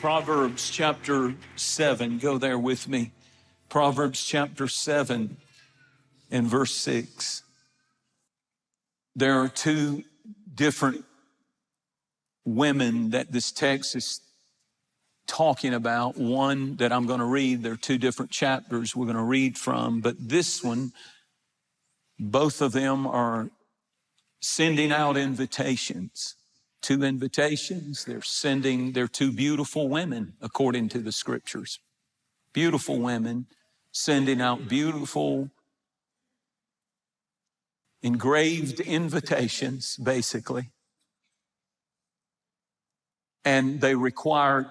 Proverbs chapter 7. Go there with me. Proverbs chapter 7 and verse 6. There are two different women that this text is talking about. One that I'm going to read, there are two different chapters we're going to read from, but this one, both of them are sending out invitations. Two invitations. They're two beautiful women, according to the scriptures. Beautiful women sending out beautiful engraved invitations, basically. And they require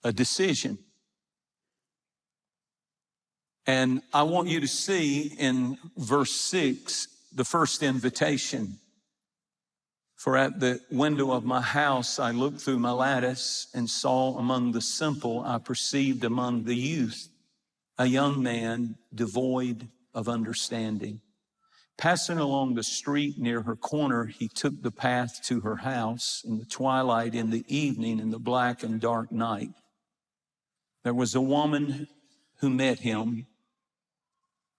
a decision. And I want you to see in verse 6, the first invitation. For at the window of my house I looked through my lattice and saw among the simple, I perceived among the youth a young man devoid of understanding. Passing along the street near her corner, he took the path to her house in the twilight, in the evening, in the black and dark night. There was a woman who met him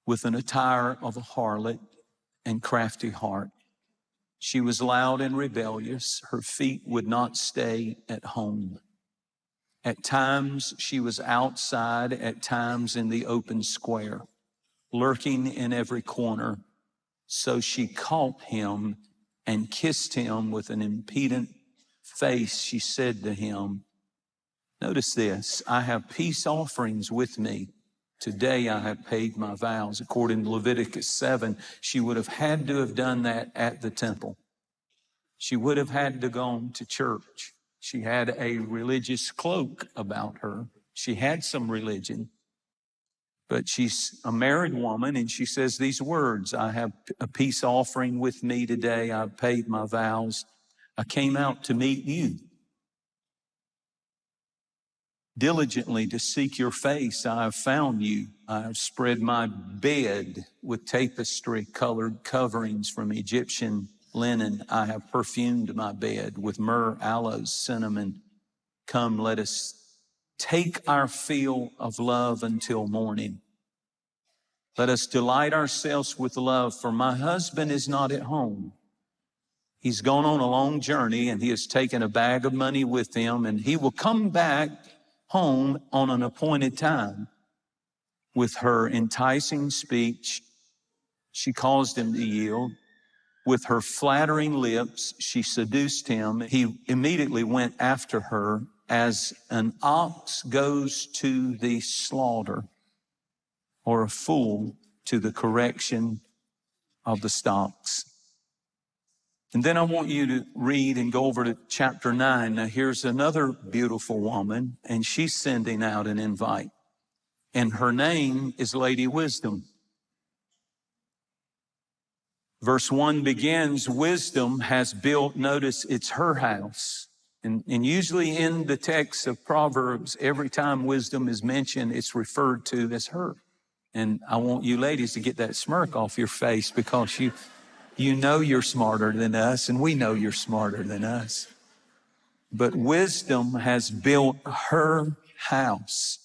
with an attire of a harlot and crafty heart. She was loud and rebellious. Her feet would not stay at home. At times she was outside, at times in the open square, lurking in every corner. So she caught him and kissed him with an impudent face. She said to him, notice this, I have peace offerings with me. Today I have paid my vows. According to Leviticus 7, she would have had to have done that at the temple. She would have had to go to church. She had a religious cloak about her. She had some religion, but she's a married woman, and she says these words, I have a peace offering with me today. I've paid my vows. I came out to meet you. Diligently to seek your face, I have found you. I have spread my bed with tapestry-colored coverings from Egyptian linen. I have perfumed my bed with myrrh, aloes, cinnamon. Come, let us take our fill of love until morning. Let us delight ourselves with love, for my husband is not at home. He's gone on a long journey, and he has taken a bag of money with him, and he will come back home on an appointed time. With her enticing speech, she caused him to yield. With her flattering lips, she seduced him. He immediately went after her as an ox goes to the slaughter, or a fool to the correction of the stocks. And then I want you to read and go over to chapter 9. Now here's another beautiful woman, and she's sending out an invite. And her name is Lady Wisdom. Verse 1 begins, wisdom has built, notice it's her house. And usually in the text of Proverbs, every time wisdom is mentioned, it's referred to as her. And I want you ladies to get that smirk off your face, because you know you're smarter than us, and we know you're smarter than us. But wisdom has built her house.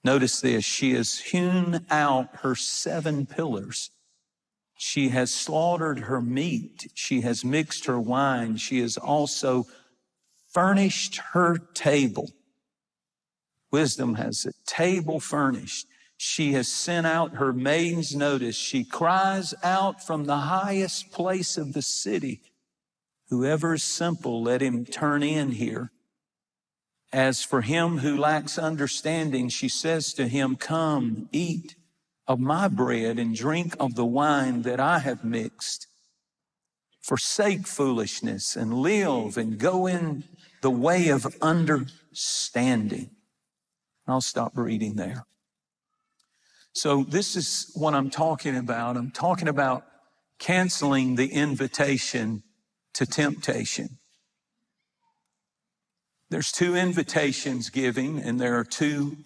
Notice this, she has hewn out her 7 pillars. She has slaughtered her meat. She has mixed her wine. She has also furnished her table. Wisdom has a table furnished. She has sent out her maidens. Notice, she cries out from the highest place of the city, whoever is simple, let him turn in here. As for him who lacks understanding, she says to him, come, eat of my bread and drink of the wine that I have mixed. Forsake foolishness and live and go in the way of understanding. I'll stop reading there. So this is what I'm talking about. I'm talking about canceling the invitation to temptation. There's 2 invitations giving, and there are 2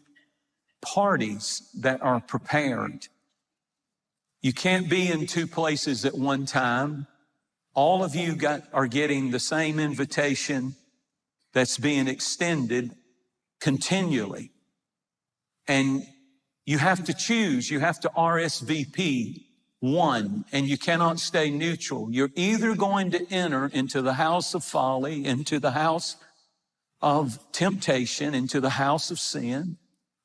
parties that are prepared. You can't be in 2 places at one time. All of you are getting the same invitation that's being extended continually. And you have to choose. You have to RSVP one, and you cannot stay neutral. You're either going to enter into the house of folly, into the house of temptation, into the house of sin,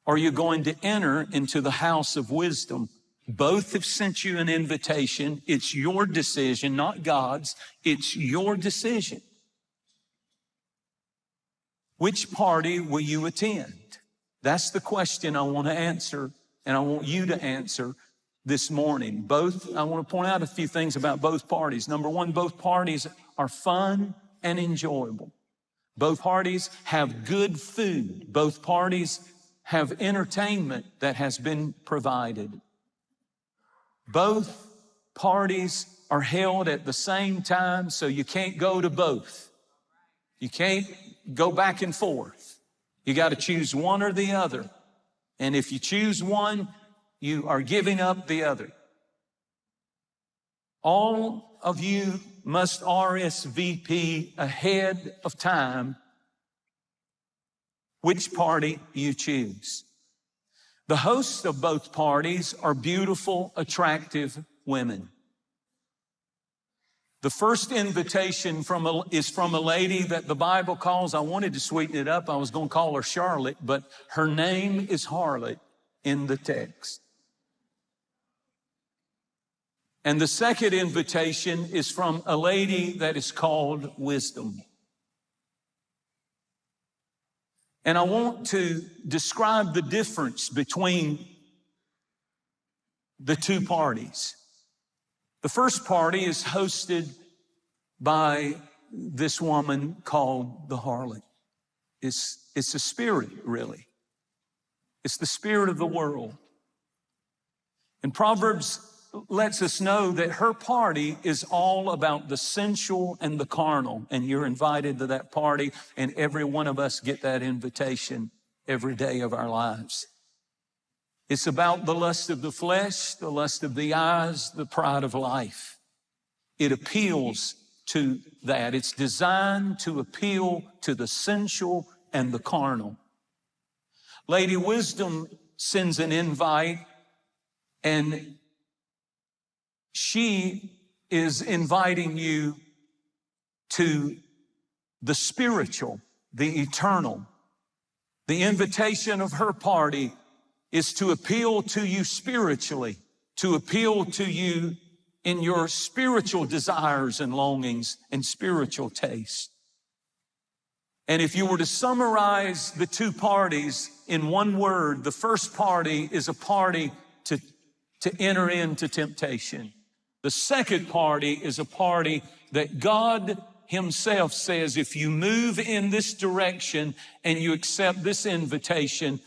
or you're going to enter into the house of wisdom. Both have sent you an invitation. It's your decision, not God's. It's your decision. Which party will you attend? That's the question I want to answer, and I want you to answer this morning. I want to point out a few things about both parties. Number one, both parties are fun and enjoyable. Both parties have good food. Both parties have entertainment that has been provided. Both parties are held at the same time, so you can't go to both. You can't go back and forth. You got to choose one or the other. And if you choose one, you are giving up the other. All of you must RSVP ahead of time which party you choose. The hosts of both parties are beautiful, attractive women. The first invitation is from a lady that the Bible calls, I wanted to sweeten it up, I was going to call her Charlotte, but her name is Harlot in the text. And the second invitation is from a lady that is called Wisdom. And I want to describe the difference between the two parties. The first party is hosted by this woman called the harlot. It's a spirit, really. It's the spirit of the world. And Proverbs lets us know that her party is all about the sensual and the carnal. And you're invited to that party, and every one of us get that invitation every day of our lives. It's about the lust of the flesh, the lust of the eyes, the pride of life. It appeals to that. It's designed to appeal to the sensual and the carnal. Lady Wisdom sends an invite, and she is inviting you to the spiritual, the eternal. The invitation of her party is to appeal to you spiritually, to appeal to you in your spiritual desires and longings and spiritual taste. And if you were to summarize the two parties in one word, the first party is a party to enter into temptation. The second party is a party that God Himself says, if you move in this direction and you accept this invitation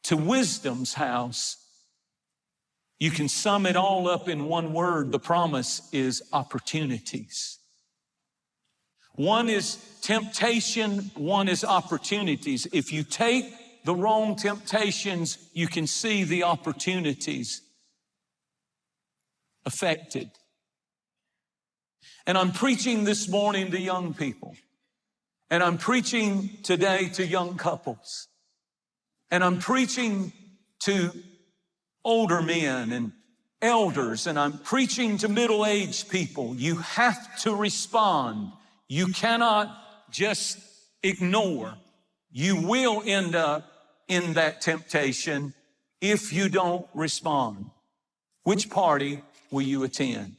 to wisdom's house, you can sum it all up in one word. The promise is opportunities. One is temptation, one is opportunities. If you take the wrong temptations, you can see the opportunities affected. And I'm preaching this morning to young people. And I'm preaching today to young couples. And I'm preaching to older men and elders. And I'm preaching to middle-aged people. You have to respond. You cannot just ignore. You will end up in that temptation if you don't respond. Which party will you attend?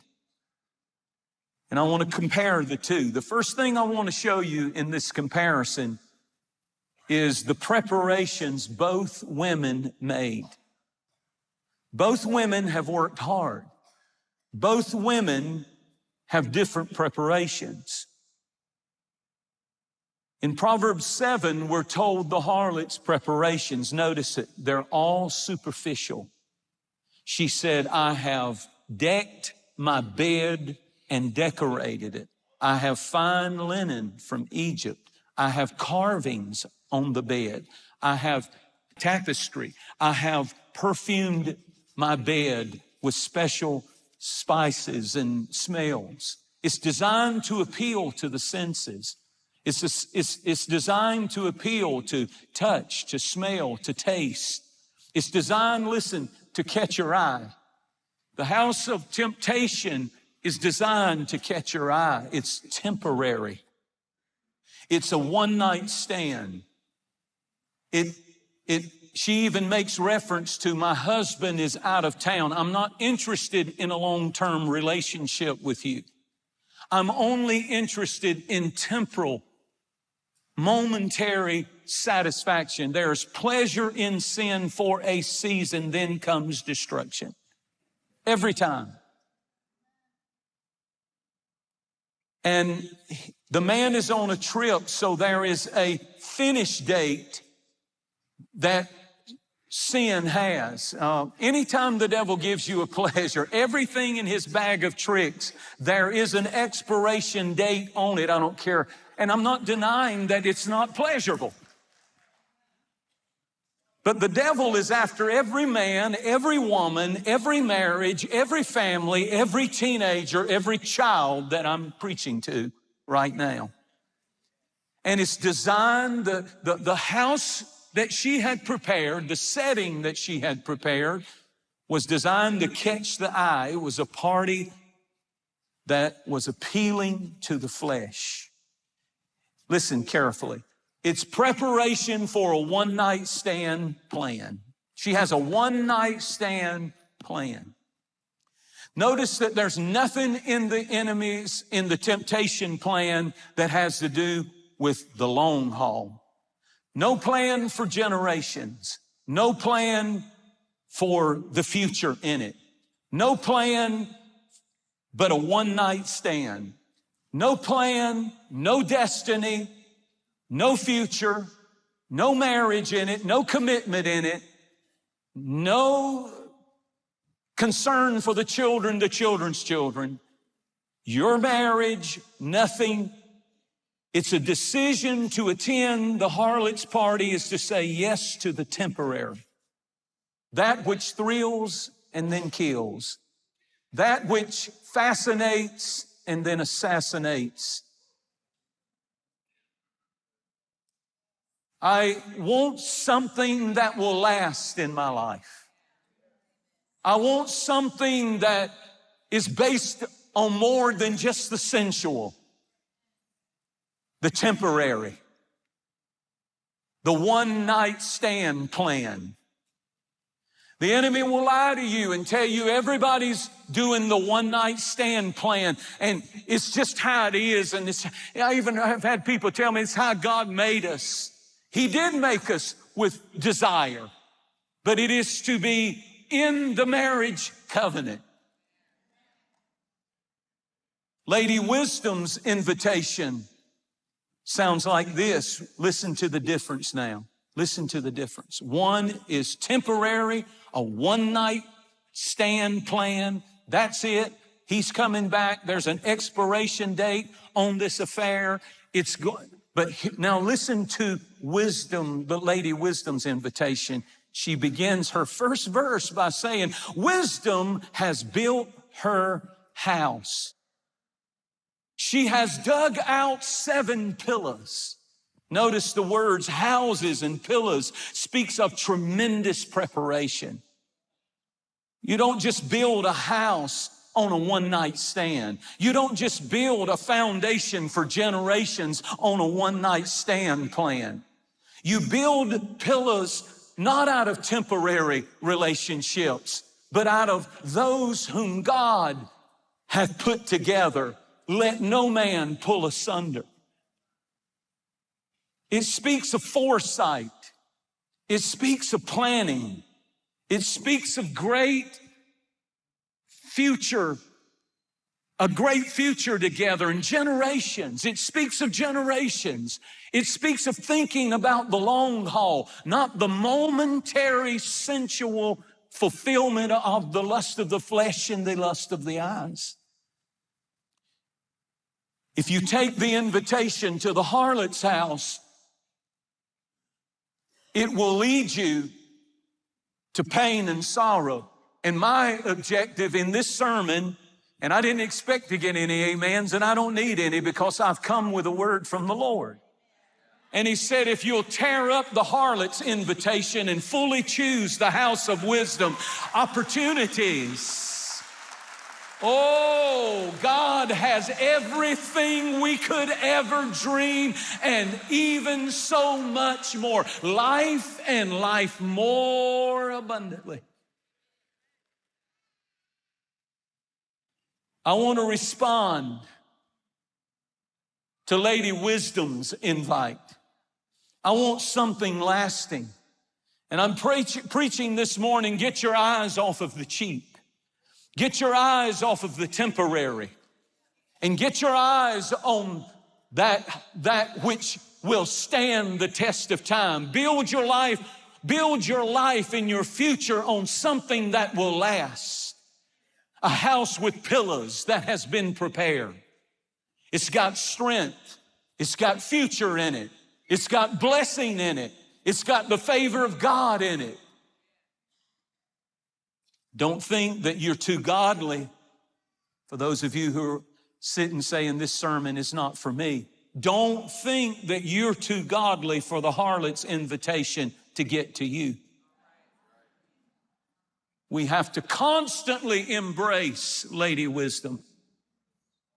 And I want to compare the two. The first thing I want to show you in this comparison is the preparations both women made. Both women have worked hard. Both women have different preparations. In Proverbs 7, we're told the harlot's preparations. Notice it. They're all superficial. She said, I have decked my bed and decorated it. I have fine linen from Egypt. I have carvings on the bed. I have tapestry. I have perfumed my bed with special spices and smells. It's designed to appeal to the senses. It's designed to appeal, to touch, to smell, to taste. It's designed, listen, to catch your eye. The house of temptation is designed to catch your eye. It's temporary. It's a one-night stand. She even makes reference to, my husband is out of town. I'm not interested in a long-term relationship with you. I'm only interested in temporal, momentary satisfaction. There's pleasure in sin for a season, then comes destruction. Every time. And the man is on a trip, so there is a finish date that sin has. Anytime the devil gives you a pleasure, everything in his bag of tricks, there is an expiration date on it. I don't care. And I'm not denying that it's not pleasurable. But the devil is after every man, every woman, every marriage, every family, every teenager, every child that I'm preaching to right now. And it's designed, the house that she had prepared, the setting that she had prepared, was designed to catch the eye. It was a party that was appealing to the flesh. Listen carefully. It's preparation for a one-night stand plan. She has a one-night stand plan. Notice that there's nothing in the temptation plan that has to do with the long haul. No plan for generations. No plan for the future in it. No plan but a one-night stand. No plan, no destiny, no future, no marriage in it, no commitment in it, no concern for the children's children. Your marriage, nothing. It's a decision to attend the harlot's party is to say yes to the temporary. That which thrills and then kills. That which fascinates and then assassinates. I want something that will last in my life. I want something that is based on more than just the sensual, the temporary, the one-night stand plan. The enemy will lie to you and tell you everybody's doing the one-night stand plan, and it's just how it is. And I even have had people tell me it's how God made us. He did make us with desire, but it is to be in the marriage covenant. Lady Wisdom's invitation sounds like this. Listen to the difference now. Listen to the difference. One is temporary, a one-night stand plan. That's it. He's coming back. There's an expiration date on this affair. It's good. But now listen to Wisdom, the Lady Wisdom's invitation. She begins her first verse by saying, Wisdom has built her house. She has dug out 7 pillars. Notice the words houses and pillars speaks of tremendous preparation. You don't just build a house on a one-night stand. You don't just build a foundation for generations on a one-night stand plan. You build pillars not out of temporary relationships, but out of those whom God hath put together. Let no man pull asunder. It speaks of foresight. It speaks of planning. It speaks of great future, a great future together and generations. It speaks of generations. It speaks of thinking about the long haul, not the momentary sensual fulfillment of the lust of the flesh and the lust of the eyes. If you take the invitation to the harlot's house, it will lead you to pain and sorrow. And my objective in this sermon And I didn't expect to get any amens, and I don't need any because I've come with a word from the Lord. And he said, if you'll tear up the harlot's invitation and fully choose the house of wisdom, opportunities. Oh, God has everything we could ever dream and even so much more. Life and life more abundantly. I want to respond to Lady Wisdom's invite. I want something lasting. And I'm preaching this morning, get your eyes off of the cheap. Get your eyes off of the temporary. And get your eyes on that which will stand the test of time. Build your life and your future on something that will last. A house with pillars that has been prepared. It's got strength. It's got future in it. It's got blessing in it. It's got the favor of God in it. Don't think that you're too godly. For those of you who are sitting saying this sermon is not for me, don't think that you're too godly for the harlot's invitation to get to you. We have to constantly embrace Lady Wisdom.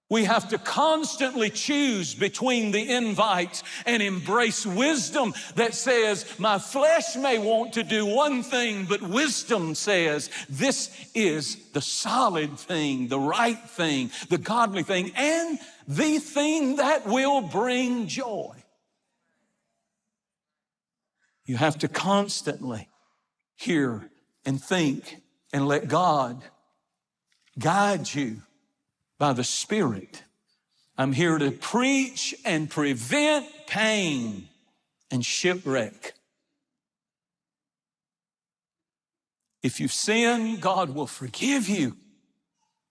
We have to constantly choose between the invites and embrace wisdom that says, my flesh may want to do one thing, but wisdom says, this is the solid thing, the right thing, the godly thing, and the thing that will bring joy. You have to constantly hear and think and let God guide you by the Spirit. I'm here to preach and prevent pain and shipwreck. If you sin, God will forgive you.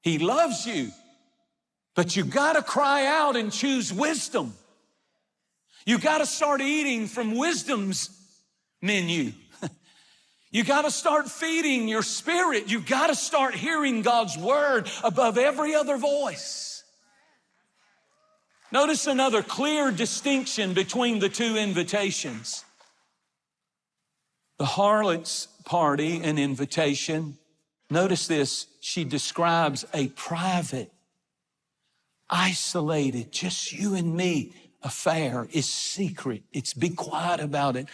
He loves you. But you gotta cry out and choose wisdom. You gotta start eating from wisdom's menu. You got to start feeding your spirit. You got to start hearing God's word above every other voice. Notice another clear distinction between the two invitations. The harlot's party and invitation, notice this, she describes a private, isolated, just you and me affair. It's secret. It's be quiet about it.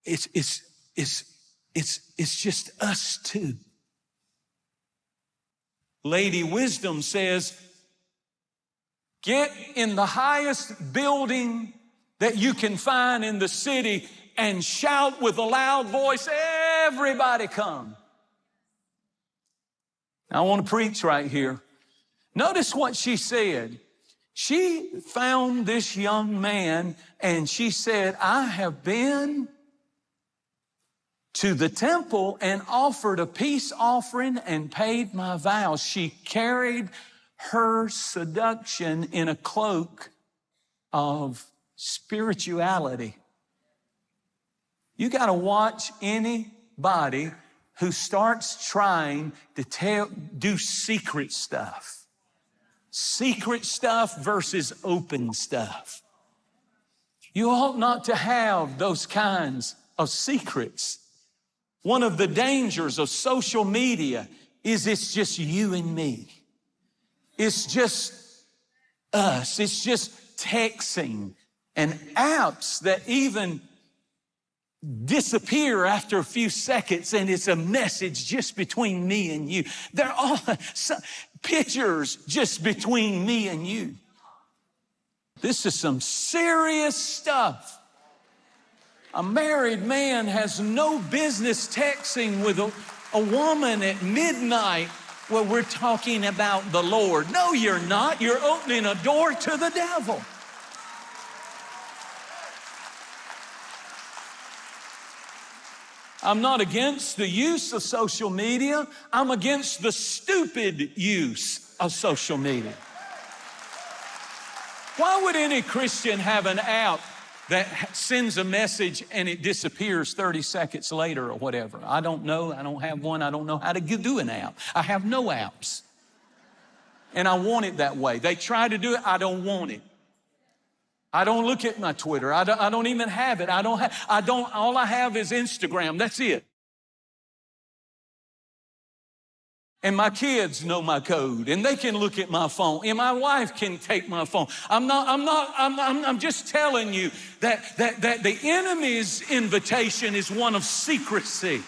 It's just us two. Lady Wisdom says, get in the highest building that you can find in the city and shout with a loud voice, everybody come. Now, I want to preach right here. Notice what she said. She found this young man and she said, I have been to the temple and offered a peace offering and paid my vows. She carried her seduction in a cloak of spirituality. You got to watch anybody who starts trying to do secret stuff. Secret stuff versus open stuff. You ought not to have those kinds of secrets. One of the dangers of social media is it's just you and me. It's just us. It's just texting and apps that even disappear after a few seconds and it's a message just between me and you. They're all pictures just between me and you. This is some serious stuff. A married man has no business texting with a woman at midnight where we're talking about the Lord. No, you're not. You're opening a door to the devil. I'm not against the use of social media. I'm against the stupid use of social media. Why would any Christian have an app that sends a message and it disappears 30 seconds later or whatever? I don't know. I don't have one. I don't know how to do an app. I have no apps. And I want it that way. They try to do it, I don't want it. I don't look at my Twitter. I don't even have it. All I have is Instagram. That's it. And my kids know my code, and they can look at my phone, and my wife can take my phone. I'm just telling you that the enemy's invitation is one of secrecy.